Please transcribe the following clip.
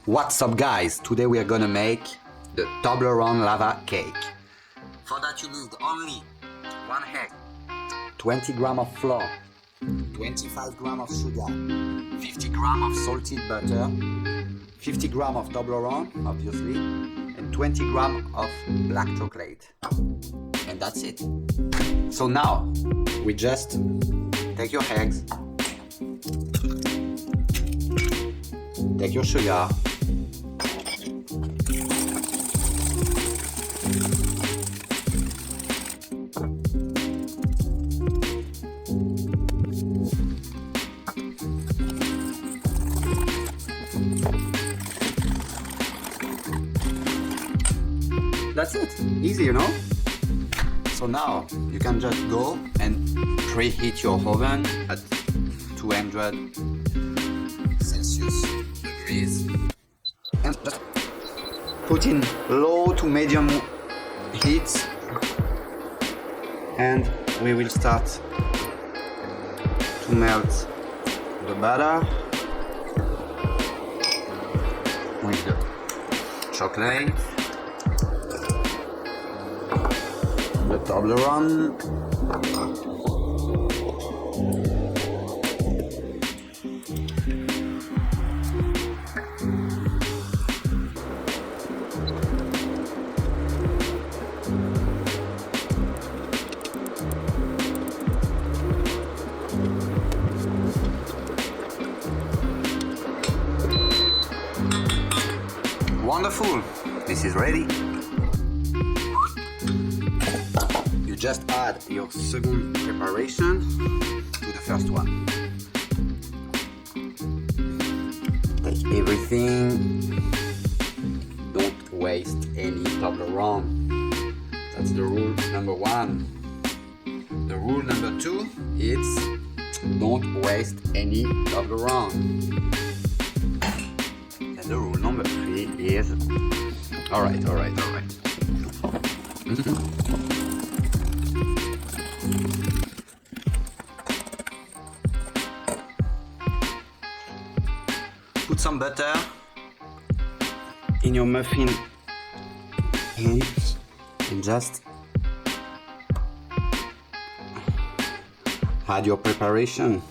What's up guys? Today we are gonna make the Toblerone lava cake. For that you need only 1 egg, 20 grams of flour, 25 grams of sugar, 50 grams of salted butter, 50 grams of Toblerone obviously, and 20 grams of black chocolate. And that's it. So now we just take your eggs, take your sugar, that's it, easy, you know? So now you can just go and preheat your oven at 200 Celsius degrees and just put in low to medium heat, and we will start to melt the butter with the chocolate, the Toblerone, wonderful, this is ready. You just add your second preparation to the first one. Take everything, don't waste any Toblerone. That's the rule number 1. The rule number 2 is don't waste any Toblerone. And the rule number 3 is alright. Put some butter in your muffin heat and just add your preparation.